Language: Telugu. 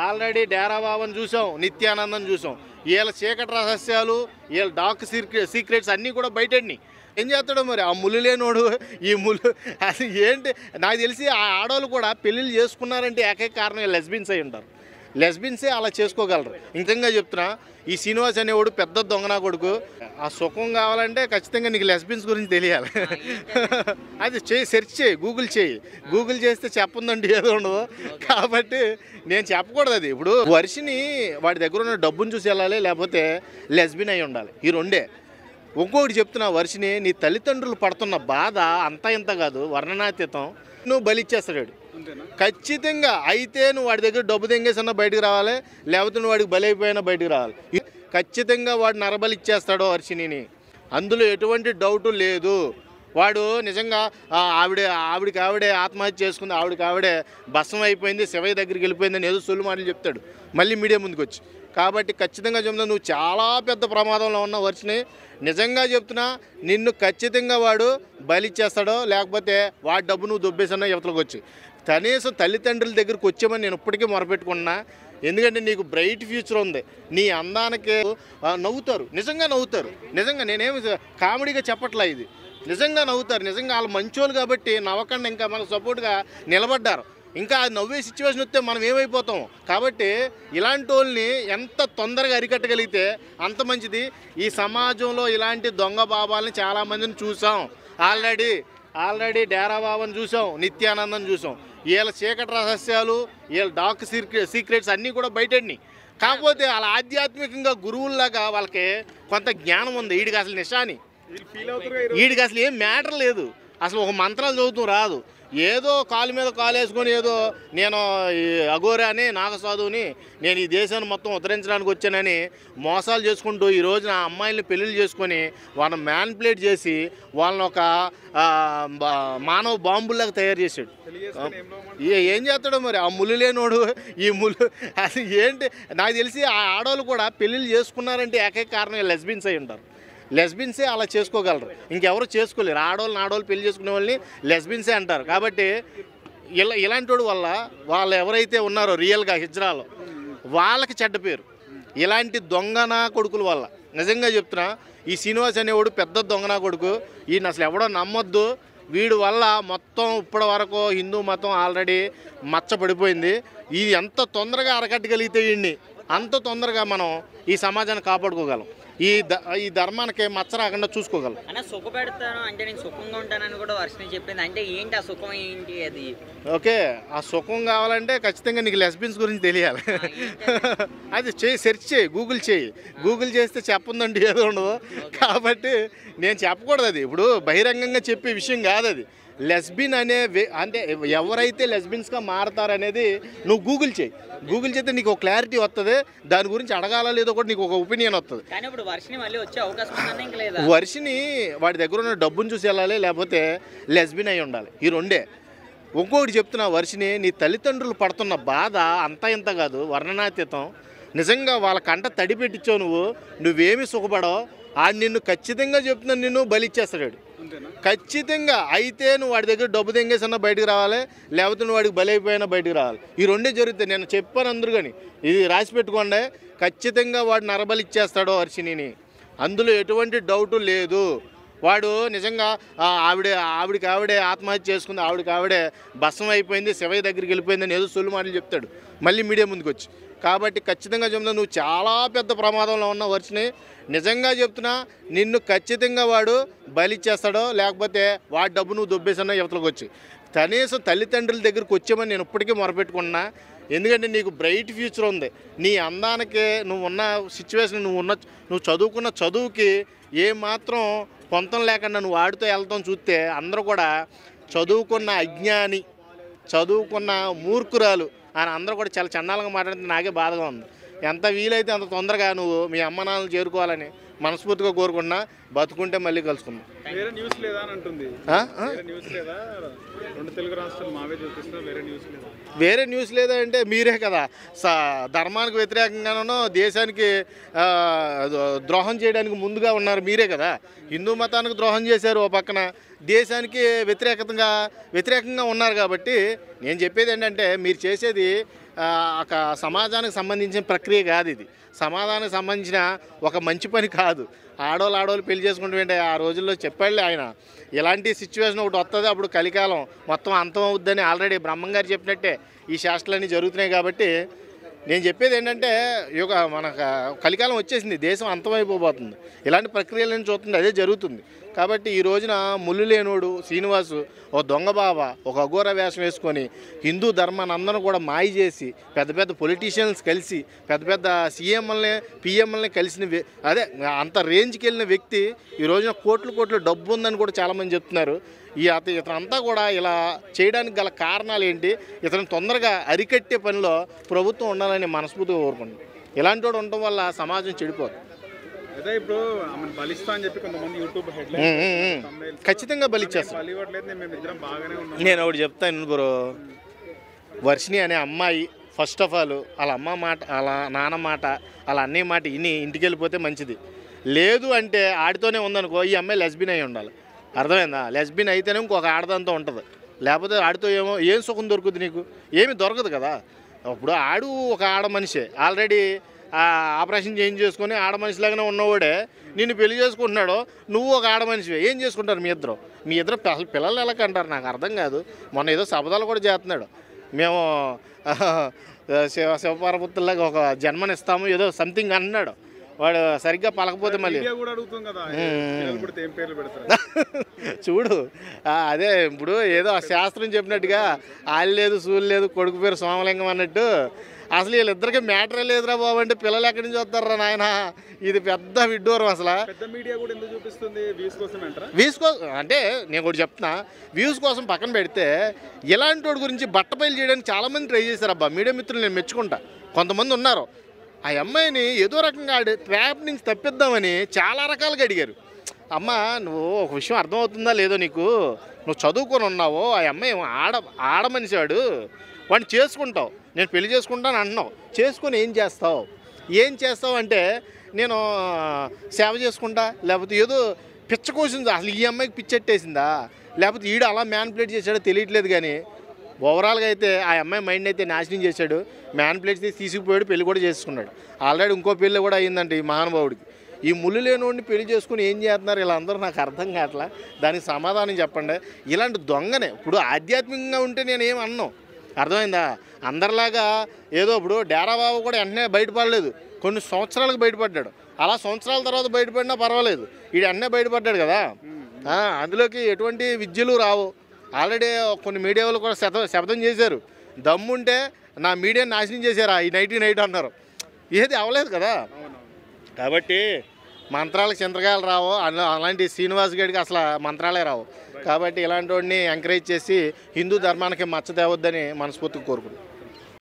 ఆల్రెడీ డేరా బాబాని చూసాం, నిత్యానందం చూసాం. వీళ్ళ చీకటి రహస్యాలు, వీళ్ళ డార్క్ సీక్రెట్స్ అన్నీ కూడా బయటడిని. ఏం చేస్తాడో మరి ఆ ముళ్ళు లేనోడు, ఈ ముళ్ళు అది ఏంటి నాకు తెలిసి ఆ ఆడవాళ్ళు కూడా పెళ్ళిళ్ళు చేసుకున్నారంటే ఏకైక కారణం లెస్బియన్స్ అయి ఉంటారు. లెస్బియన్సే అలా చేసుకోగలరు. ఇంకంగా చెప్తున్నా, ఈ శ్రీనివాస్ అనేవాడు పెద్ద దొంగనా కొడుకు. ఆ సుఖం కావాలంటే ఖచ్చితంగా నీకు లెస్బియన్స్ గురించి తెలియాలి. అది చేయి, సెర్చ్ చేయి, గూగుల్ చేస్తే చెప్పందండి ఏదో ఉండదు. కాబట్టి నేను చెప్పకూడదు అది. ఇప్పుడు వర్షిని వాడి దగ్గర ఉన్న డబ్బును చూసి వెళ్ళాలి, లేకపోతే లెస్బియన్ అయి ఉండాలి. ఈ రెండే. ఇంకొకటి చెప్తున్నా, వర్షిని నీ తల్లిదండ్రులు పడుతున్న బాధ అంతా ఇంత కాదు, వర్ణనాతీతం. నువ్వు బలిచ్చేస్తాడు ఖచ్చితంగా. అయితే నువ్వు వాడి దగ్గర డబ్బు తెంగేసన్నా బయటకు రావాలి, లేకపోతే నువ్వు వాడికి బలైపోయినా బయటకు రావాలి. ఖచ్చితంగా వాడు నరబలి ఇచ్చేస్తాడో వర్షిని, అందులో ఎటువంటి డౌటు లేదు. వాడు నిజంగా ఆవిడికి ఆవిడే ఆత్మహత్య చేసుకుంది, ఆవిడికి ఆవిడే భస్మం అయిపోయింది, శివయ్య దగ్గరికి వెళ్ళిపోయిందని ఏదో సొల్లు మాటలు చెప్తాడు మళ్ళీ మీడియా ముందుకు వచ్చి. కాబట్టి ఖచ్చితంగా చెప్తున్నా, నువ్వు చాలా పెద్ద ప్రమాదంలో ఉన్న వర్షిని. నిజంగా చెప్తున్నా, నిన్ను ఖచ్చితంగా వాడు బలిచ్చేస్తాడో, లేకపోతే వాడి డబ్బు నువ్వు దొబ్బేసన్నా యువతలకు వచ్చి. కనీసం తల్లిదండ్రుల దగ్గరికి వచ్చామని నేను ఇప్పటికీ మొరపెట్టుకున్నా. ఎందుకంటే నీకు బ్రైట్ ఫ్యూచర్ ఉంది. నీ అందానికి నవ్వుతారు, నిజంగా నవ్వుతారు. నిజంగా నేనేమి కామెడీగా చెప్పట్లా, ఇది నిజంగా నవ్వుతారు. నిజంగా వాళ్ళు మంచోళ్ళు కాబట్టి నవ్వకుండా ఇంకా మనకు సపోర్ట్గా నిలబడ్డారు. ఇంకా నవ్వే సిచ్యువేషన్ వస్తే మనం ఏమైపోతాం. కాబట్టి ఇలాంటి వాళ్ళని ఎంత తొందరగా అరికట్టగలిగితే అంత మంచిది. ఈ సమాజంలో ఇలాంటి దొంగ బాబాలని చాలామందిని చూసాం. ఆల్రెడీ డేరా బాబాని చూసాం, నిత్యానందం చూసాం. వీళ్ళ చీకటి రహస్యాలు, వీళ్ళ డార్క్ సీక్రెట్స్ అన్నీ కూడా బయటడిని. కాకపోతే వాళ్ళ ఆధ్యాత్మికంగా గురువుల్లాగా వాళ్ళకి కొంత జ్ఞానం ఉంది. వీడికి అసలు నిషాని, వీడికి అసలు ఏం మ్యాటర్ లేదు. అసలు ఒక మంత్రాలు చదువుతూ రాదు. ఏదో కాలు మీద కాలు వేసుకొని ఏదో నేను అఘోరాని, నాగసాధువుని, నేను ఈ దేశాన్ని మొత్తం ఉద్ధరించడానికి వచ్చానని మోసాలు చేసుకుంటూ ఈ రోజున అమ్మాయిల్ని పెళ్ళిళ్ళు చేసుకొని వాళ్ళని మ్యాన్ప్లేట్ చేసి వాళ్ళని ఒక మానవ బాంబుల్లాగా తయారు చేశాడు. ఏం చేస్తాడో మరి ఆ ముళ్ళు లేనోడు, ఈ ముళ్ళు అది ఏంటి నాకు తెలిసి ఆ ఆడవాళ్ళు కూడా పెళ్ళిళ్ళు చేసుకున్నారంటే ఏకైక కారణం లెస్బియన్స్ అయి ఉంటారు. లెస్బియన్సే అలా చేసుకోగలరు, ఇంకెవరు చేసుకోలేరు. ఆడవాళ్ళు పెళ్లి చేసుకునే వాళ్ళని లెస్బియన్సే అంటారు. కాబట్టి ఇలాంటి వాడు వల్ల వాళ్ళు ఎవరైతే ఉన్నారో రియల్గా హిజ్రాలో వాళ్ళకి చెడ్డ పేరు, ఇలాంటి దొంగనా కొడుకుల వల్ల. నిజంగా చెప్తున్నా, ఈ శ్రీనివాస్ అనేవాడు పెద్ద దొంగనా కొడుకు. ఈయన అసలు ఎవడో నమ్మొద్దు. వీడి వల్ల మొత్తం ఇప్పటి వరకు హిందూ మతం ఆల్రెడీ మచ్చపడిపోయింది. ఇది ఎంత తొందరగా అరకట్టగలిగితే వీడిని అంత తొందరగా మనం ఈ సమాజాన్ని కాపాడుకోగలం. ఈ ధర్మానికి మచ్చ రాకుండా చూసుకోగలం. అన్న సుఖపెడతాను అంటే నేను సుఖంగా ఉంటానని కూడా వర్షిని చెప్పింది. అంటే ఏంటి ఆ సుఖం ఏంటి? అది ఓకే, ఆ సుఖం కావాలంటే ఖచ్చితంగా నీకు లెస్బియన్స్ గురించి తెలియాలి. అది చేయి, సెర్చ్ చేయి, గూగుల్ చేస్తే చెప్పందండి ఏదో ఉండదు. కాబట్టి నేను చెప్పకూడదు అది. ఇప్పుడు బహిరంగంగా చెప్పే విషయం కాదు అది. లెస్బియన్ అనే అంటే ఎవరైతే లెస్బియన్స్గా మారతారనేది నువ్వు గూగుల్ చేస్తే నీకు ఒక క్లారిటీ వస్తుంది. దాని గురించి అడగాలా లేదో కూడా నీకు ఒక ఒపీనియన్ వస్తుంది. కానీ ఇప్పుడు వర్షిని మళ్ళీ వచ్చే అవకాశం ఉందా ఇంకా లేదా? వర్షిని వాడి దగ్గర ఉన్న డబ్బును చూసి వెళ్ళాలి, లేకపోతే లెస్బియన్ అయి ఉండాలి. ఈ రెండే. ఇంకొకటి చెప్తున్నా, వర్షిని నీ తల్లిదండ్రులు పడుతున్న బాధ అంతా ఇంత కాదు, వర్ణనాతీతం. నిజంగా వాళ్ళ కంట తడి పెట్టించావు నువ్వేమి సుఖపడవు. నిన్ను ఖచ్చితంగా చెప్తున్నా, నిన్ను బలిచ్చేస్తాడు ఖచ్చితంగా. అయితే నువ్వు వాడి దగ్గర డబ్బు తెంగేసన్నా బయటకు రావాలి, లేకపోతే నువ్వు వాడికి బలైపోయినా బయటకు రావాలి. ఈ రెండే జరుగుతాయి. నేను చెప్పాను అందరూ, కానీ ఇది రాసి పెట్టుకోండి. ఖచ్చితంగా వాడు నరబలి ఇచ్చేస్తాడో వర్షిని, అందులో ఎటువంటి డౌటు లేదు. వాడు నిజంగా ఆవిడికి ఆవిడే ఆత్మహత్య చేసుకుంది, ఆవిడికి ఆవిడే భస్మం అయిపోయింది, శివయ్య దగ్గరికి వెళ్ళిపోయిందని ఏదో సొల్లు మాటలు చెప్తాడు మళ్ళీ మీడియా ముందుకు వచ్చి. కాబట్టి ఖచ్చితంగా చెప్తున్నా, నువ్వు చాలా పెద్ద ప్రమాదంలో ఉన్న వర్షిని. నిజంగా చెప్తున్నా, నిన్ను ఖచ్చితంగా వాడు బలిచ్చేస్తాడో, లేకపోతే వాడి డబ్బు నువ్వు దొబ్బేసన్నా యువతలకు వచ్చి. కనీసం తల్లిదండ్రుల దగ్గరికి వచ్చామని నేను ఇప్పటికీ మొరపెట్టుకున్నా. ఎందుకంటే నీకు బ్రైట్ ఫ్యూచర్ ఉంది. నీ అందానికి, నువ్వు ఉన్న సిచ్యువేషన్, నువ్వు చదువుకున్న చదువుకి ఏమాత్రం పొంతం లేకుండా నువ్వు ఆడుతూ వెళ్తాం చూస్తే అందరూ కూడా చదువుకున్న అజ్ఞాని, చదువుకున్న మూర్ఖురాలు అని అందరూ కూడా చాలా చండాలంగా మాట్లాడితే నాకే బాధగా ఉంది. ఎంత వీలైతే అంత తొందరగా నువ్వు మీ అమ్మ నాన్నలు చేరుకోవాలని మనస్ఫూర్తిగా కోరుకున్నా. బతుకుంటే మళ్ళీ కలుసుకుందాం. వేరే న్యూస్ లేదా అంటే మీరే కదా ధర్మానికి వ్యతిరేకంగానో దేశానికి ద్రోహం చేయడానికి ముందుగా ఉన్నారు మీరే కదా. హిందూ మతానికి ద్రోహం చేశారు ఓ పక్కన, దేశానికి వ్యతిరేకంగా ఉన్నారు. కాబట్టి నేను చెప్పేది ఏంటంటే, మీరు చేసేది ఒక సమాజానికి సంబంధించిన ప్రక్రియ కాదు ఇది. సమాజానికి సంబంధించిన ఒక మంచి పని కాదు. ఆడవాళ్ళు పెళ్లి చేసుకుంటే ఆ రోజుల్లో చెప్పాడులే ఆయన, ఇలాంటి సిచ్యువేషన్ ఒకటి వస్తుంది, అప్పుడు కలికాలం మొత్తం అంతం అవుద్దని ఆల్రెడీ బ్రహ్మంగారు చెప్పినట్టే ఈ శాస్త్రాలన్నీ జరుగుతున్నాయి. కాబట్టి నేను చెప్పేది ఏంటంటే మనకు కలికాలం వచ్చేసింది, దేశం అంతమైపోబోతుంది, ఇలాంటి ప్రక్రియలను చూస్తుంది, అదే జరుగుతుంది. కాబట్టి ఈ రోజున ముళ్ళు లేనోడు శ్రీనివాసు ఒక దొంగ బాబా ఒక అఘోర వేషం వేసుకొని హిందూ ధర్మాన్ని అందరూ కూడా మాయ చేసి పెద్ద పెద్ద పొలిటీషియన్స్ కలిసి పెద్ద పెద్ద సీఎంఎల్ని పిఎంఎల్ని కలిసిన అదే అంత రేంజ్కి వెళ్ళిన వ్యక్తి ఈ రోజున కోట్లు డబ్బు ఉందని కూడా చాలామంది చెప్తున్నారు. ఇతనంతా కూడా ఇలా చేయడానికి గల కారణాలు ఏంటి, ఇతను తొందరగా అరికట్టే పనిలో ప్రభుత్వం ఉండాలని మనస్ఫూర్తిగా కోరుకుంటున్నాను. ఇలాంటి వాడు ఉండటం వల్ల సమాజం చెడిపోదు. అదే ఇప్పుడు బలిస్తా అని చెప్పి కొంతమంది యూట్యూబ్ ఖచ్చితంగా బలిచ్చేస్తాను. నేను ఒకటి చెప్తాను బ్రో, వర్షిణి అనే అమ్మాయి ఫస్ట్ ఆఫ్ ఆల్ వాళ్ళ అమ్మ మాట వాళ్ళ నాన్న మాట వాళ్ళ అన్నయ్య మాట ఇని ఇంటికి వెళ్ళిపోతే మంచిది. లేదు అంటే ఆడితోనే ఉందనుకో, ఈ అమ్మాయి లెస్బిన్ అయి ఉండాలి. అర్థమైందా? లెస్బిన్ అయితేనే ఇంకొక ఆడదంతా ఉంటుంది, లేకపోతే ఆడితో ఏం సుఖం దొరుకుతుంది, నీకు ఏమి దొరకదు కదా. అప్పుడు ఆడు ఒక ఆడ మనిషే, ఆల్రెడీ ఆపరేషన్ చేంజ్ చేసుకొని ఆడ మనిషిలాగానే ఉన్నవాడే నిన్ను పెళ్లి చేసుకుంటున్నాడు, నువ్వు ఒక ఆడ మనిషివే, ఏం చేసుకుంటారు మీ ఇద్దరు పిల్లలు ఎలా కంటారు నాకు అర్థం కాదు. మొన్న ఏదో శబదాలు కూడా చేస్తున్నాడు, మేము శివపార్వతుల్లాగా ఒక జన్మనిస్తాము ఏదో సంథింగ్ అన్నాడు. వాడు సరిగ్గా పలకపోతే మళ్ళీ చూడు అదే ఇప్పుడు ఏదో ఆ శాస్త్రం చెప్పినట్టుగా ఆళ్ళు లేదు సూలు లేదు కొడుకు పేరు సోమలింగం అన్నట్టు అసలు వీళ్ళిద్దరికి మ్యాటరే లేదురా బాబు అంటే పిల్లలు ఎక్కడి నుంచి వస్తారా నాయన, ఇది పెద్ద విడ్డూరం. అసలు వ్యూస్ కోసం అంటే నేను కూడా చెప్తున్నా, వ్యూస్ కోసం పక్కన పెడితే ఇలాంటి వాడి గురించి బట్టబయలు చేయడానికి చాలామంది ట్రై చేశారు. అబ్బా మీడియా మిత్రులు నేను మెచ్చుకుంటా. కొంతమంది ఉన్నారు ఆ అమ్మాయిని ఏదో రకంగా ట్రాప్ నుంచి తప్పిద్దామని చాలా రకాలుగా అడిగారు. అమ్మ నువ్వు ఒక విషయం అర్థమవుతుందా లేదో, నువ్వు చదువుకొని ఉన్నావో, ఆ అమ్మాయి ఆడ మనిషి వాడిని చేసుకుంటావు, నేను పెళ్లి చేసుకుంటాను అంటున్నావు, చేసుకొని ఏం చేస్తావు అంటే నేను సేవ చేసుకుంటా, లేకపోతే ఏదో పిచ్చ కోసింది. అసలు ఈ అమ్మాయికి పిచ్చెట్టేసిందా, లేకపోతే ఈడు అలా మ్యానిపులేట్ చేశాడో తెలియట్లేదు. కానీ ఓవరాల్గా అయితే ఆ అమ్మాయి మైండ్ అయితే నాశనం చేశాడు, మ్యానిపులేట్ చేసి తీసుకుపోయాడు, పెళ్లి కూడా చేసుకున్నాడు. ఆల్రెడీ ఇంకో పెళ్ళి కూడా అయ్యిందంటే ఈ మహానుభావుడికి. ఈ ముళ్ళు లేనివాడిని పెళ్లి చేసుకుని ఏం చేస్తున్నారు ఇలా అందరూ, నాకు అర్థం కావట్లా. దానికి సమాధానం చెప్పండి. ఇలాంటి దొంగనే ఇప్పుడు ఆధ్యాత్మికంగా ఉంటే నేను ఏం అన్నాను, అర్థమైందా? అందరిలాగా ఏదో ఇప్పుడు డేరా బాబు కూడా వెంటనే బయటపడలేదు, కొన్ని సంవత్సరాలకు బయటపడ్డాడు. అలా సంవత్సరాల తర్వాత బయటపడినా పర్వాలేదు, వీడు వెంటనే బయటపడ్డాడు కదా. అందులోకి ఎటువంటి విద్యలు రావు. ఆల్రెడీ కొన్ని మీడియా వాళ్ళు కూడా శబ్దం చేశారు, దమ్ముంటే నా మీడియా నాశనం చేశారా ఈ నైట్ అన్నారు. ఏది అవ్వలేదు కదా. కాబట్టి మంత్రాలకు చింతకాయలు రావు, అలాంటి శ్రీనివాస్ గడికి అసలు మంత్రాలే రావు. కాబట్టి ఇలాంటి వాడిని ఎంకరేజ్ చేసి హిందూ ధర్మానికి మచ్చ తేవద్దని మనస్ఫూర్తిగా కోరుకుంటున్నాను.